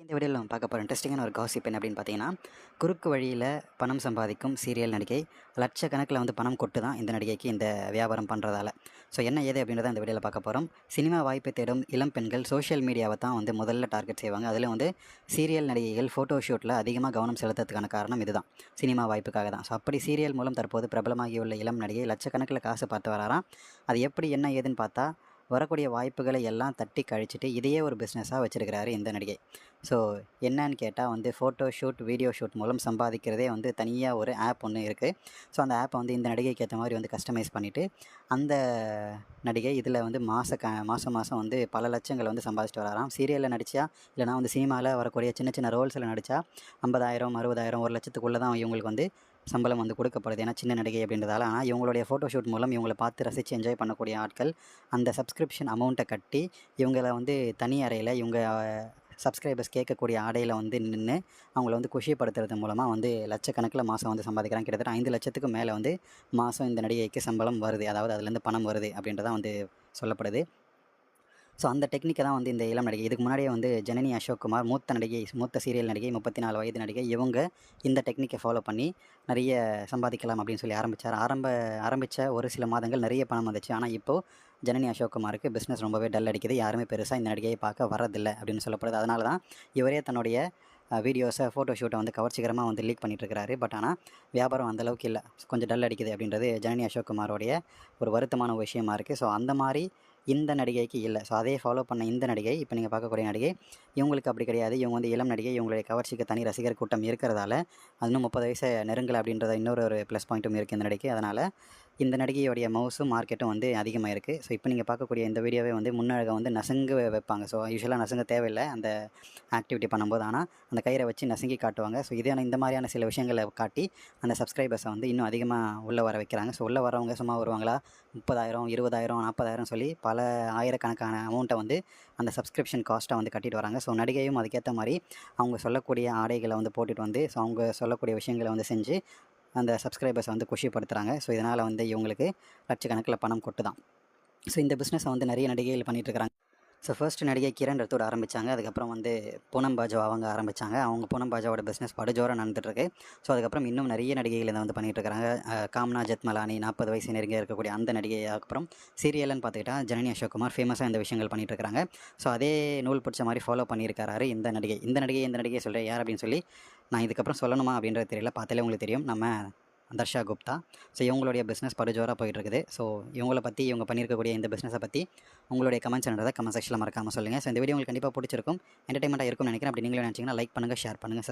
இந்த வீடியோவில் நம்ம பார்க்க போகிற இன்ட்ரெஸ்டிங்கான ஒரு காசிப் என்ன அப்படின்னு பார்த்தீங்கன்னா, குறுக்கு வழியில் பணம் சம்பாதிக்கும் சீரியல் நடிகை. லட்சக்கணக்கில் வந்து பணம் கொட்டு தான் இந்த நடிகைக்கு இந்த வியாபாரம் பண்ணுறதால. ஸோ என்ன ஏது அப்படின்றத இந்த வீடியோவில் பார்க்க போகிறோம். சினிமா வாய்ப்பை தேடும் இளம் பெண்கள் சோஷியல் மீடியாவை தான் வந்து முதல்ல டார்கெட் செய்வாங்க. அதில் வந்து சீரியல் நடிகைகள் ஃபோட்டோ ஷூட்டில் அதிகமாக கவனம் செலுத்துறதுக்கான காரணம் இதுதான். சினிமா வாய்ப்புக்காக தான். ஸோ அப்படி சீரியல் மூலம் தற்போது பிரபலமாகியுள்ள இளம் நடிகை லட்சக்கணக்கில் காசு பார்த்து வராராம். அது எப்படி என்ன ஏதுன்னு பார்த்தா, வரக்கூடிய வாய்ப்புகளை எல்லாம் தட்டி கழிச்சிட்டு இதையே ஒரு பிஸ்னஸாக வச்சுருக்கிறாரு இந்த நடிகை. ஸோ என்னன்னு கேட்டால் வந்து ஃபோட்டோ ஷூட், வீடியோ ஷூட் மூலம் சம்பாதிக்கிறதே வந்து தனியாக ஒரு ஆப் ஒன்று இருக்குது. ஸோ அந்த ஆப்பை வந்து இந்த நடிகைக்கு ஏற்ற மாதிரி வந்து கஸ்டமைஸ் பண்ணிவிட்டு, அந்த நடிகை இதில் வந்து மாதம் மாதம் வந்து பல லட்சங்களை வந்து சம்பாதிச்சிட்டு வராராம். சீரியலில் நடித்தா, இல்லைனா வந்து சினிமாவில் வரக்கூடிய சின்ன சின்ன ரோல்ஸில் நடித்தா 50,000, 60,000, 1,00,000க்குள்ளே தான் இவங்களுக்கு வந்து சம்பளம் வந்து கொடுக்கப்படுது. ஏன்னா சின்ன நடிகை அப்படின்றதால. ஆனால் இவங்களுடைய ஃபோட்டோ ஷூட் மூலம் இவங்கள பார்த்து ரசித்து என்ஜாய் பண்ணக்கூடிய ஆட்கள் அந்த சப்ஸ்கிரிப்ஷன் அமௌண்ட்டை கட்டி இவங்கள வந்து தனி அறையில் இவங்க சப்ஸ்கிரைபர்ஸ் கேட்கக்கூடிய ஆடையில் வந்து நின்று அவங்கள வந்து குஷிப்படுத்துறது மூலமாக வந்து லட்சக்கணக்கில் மாதம் வந்து சம்பாதிக்கிறாங்க. கிட்டத்தட்ட 5 லட்சத்துக்கு மேலே வந்து மாதம் இந்த நடிகைக்கு சம்பளம் வருது. அதாவது அதுலேருந்து பணம் வருது அப்படின்றதான் வந்து சொல்லப்படுது. ஸோ அந்த டெக்னிக்கை தான் வந்து இந்த இளம் நடிகை, இதுக்கு முன்னாடியே வந்து ஜனனி அசோக்குமார், மூத்த சீரியல் நடிகை, 34 வயது நடிகை, இவங்க இந்த டெக்னிக்கை ஃபாலோ பண்ணி நிறைய சம்பாதிக்கலாம் அப்படின்னு சொல்லி ஆரம்பித்த ஒரு சில மாதங்கள் நிறைய பணம் வந்துச்சு. ஆனால் இப்போது ஜனனி அசோக்குமாருக்கு பிஸ்னஸ் ரொம்பவே டல் அடிக்குது. யாருமே பெருசாக இந்த நடிகையை பார்க்க வரதில்லை அப்படின்னு சொல்லப்படுது. அதனால தான் இவரே தன்னுடைய வீடியோஸை, ஃபோட்டோ ஷூட்டை வந்து கவர்ச்சிகரமாக வந்து லீக் பண்ணிகிட்ருக்கிறாரு. பட் ஆனால் வியாபாரம் அந்தளவுக்கு இல்லை, கொஞ்சம் டல் அடிக்குது அப்படின்றது ஜனனி அசோக்குமாரோடைய ஒரு வருத்தமான விஷயமா இருக்குது. ஸோ அந்த மாதிரி இந்த நடிகைக்கு இல்லை. ஸோ அதே ஃபாலோ பண்ண இந்த நடிகை, இப்போ நீங்கள் பார்க்கக்கூடிய நடிகை, இவங்களுக்கு அப்படி கிடையாது. இவங்க வந்து இளம் நடிகை. இவங்களுடைய கவர்ச்சிக்கு தனி ரசிகர் கூட்டம் இருக்கிறதால, அது இன்னும் 30 வயசை நெருங்கலை அப்படின்றத இன்னொரு ஒரு ப்ளஸ் பாயிண்ட்டும் இருக்குது இந்த நடிகை. அதனால் இந்த நடிகையோடைய மவுஸும் மார்க்கெட்டும் வந்து அதிகமாக இருக்குது. ஸோ இப்போ நீங்கள் பார்க்கக்கூடிய இந்த வீடியோவே வந்து முன்னழகை வந்து நசுங்க வைப்பாங்க. ஸோ யூஸ்வலாக நசுங்க தேவையில்லை அந்த ஆக்டிவிட்டி பண்ணும்போது. ஆனால் அந்த கயிறை வச்சு நசுங்கி காட்டுவாங்க. ஸோ இந்த மாதிரியான சில விஷயங்களை காட்டி அந்த சப்ஸ்கிரைபர்ஸை வந்து இன்னும் அதிகமாக உள்ளே வர வைக்கிறாங்க. ஸோ உள்ளே வரவங்க சும்மா வருவாங்களா, 30,000, 20,000, 40,000 சொல்லி பல ஆயிரக்கணக்கான அமௌண்ட்டை வந்து அந்த சப்ஸ்கிரிப்ஷன் காஸ்ட்டை வந்து கட்டிட்டு வராங்க. ஸோ நடிகையும் அதுக்கேற்ற மாதிரி அவங்க சொல்லக்கூடிய ஆடைகளை வந்து போட்டுட்டு வந்து, ஸோ அவங்க சொல்லக்கூடிய விஷயங்களை வந்து செஞ்சு அந்த சப்ஸ்கிரைபர்ஸை வந்து குஷிப்படுத்துகிறாங்க. ஸோ இதனால் வந்து இவங்களுக்கு லட்சக்கணக்கில் பணம் கொட்டுதான். ஸோ இந்த பிஸ்னஸை வந்து நிறைய நடிகைகள் பண்ணிகிட்ருக்கிறாங்க. ஸோ ஃபர்ஸ்ட் நடிகை கிரண் ரத்தோட ஆரம்பித்தாங்க. அதுக்கப்புறம் வந்து பூனம் பாஜா அவங்க ஆரம்பித்தாங்க. அவங்க பூனம் பாஜாவோட பிஸ்னஸ் படுஜோராக நடந்துகிட்ருக்கு. ஸோ அதுக்கப்புறம் இன்னும் நிறைய நடிகைகள் இதை வந்து பண்ணிகிட்ருக்காங்க. காம்னா ஜெத்மலானி, 40 வயசு நெருங்கிய இருக்கக்கூடிய அந்த நடிகை. அதுக்கப்புறம் சீரியல்னு பார்த்துக்கிட்டா ஜனனி அசோக்குமார் ஃபேமஸாக இந்த விஷயங்கள் பண்ணிகிட்ருக்காங்க. ஸோ அதே நூல் பிடிச்ச மாதிரி ஃபாலோ பண்ணியிருக்காரு இந்த நடிகை சொல்கிறேன் யார் அப்படின்னு சொல்லி நான் இதுக்கப்புறம் சொல்லணுமா அப்படின்றது தெரியல. பார்த்தாலே உங்களுக்கு தெரியும், நம்ம தர்ஷா குப்தா. ஸோ இவங்களுடைய பிஸ்னஸ் படுஜோராக போயிட்டுருக்குது. ஸோ இவங்கள பற்றி, இவங்க பண்ணியிருக்கக்கூடிய இந்த பிஸ்னஸை பற்றி உங்களுடைய கமெண்ட்ஸ் கமெண்ட் செக்ஷனில் மறக்காமல் சொல்லுங்கள். ஸோ இந்த வீடியோ உங்களுக்கு கண்டிப்பாக பிடிச்சிருக்கும், என்டர்டைன்மெண்ட்டாக இருக்கும்னு நினைக்கிறேன். அப்படி நீங்களே நினச்சிங்கன்னா லைக் பண்ணுங்கள், ஷேர் பண்ணுங்கள்.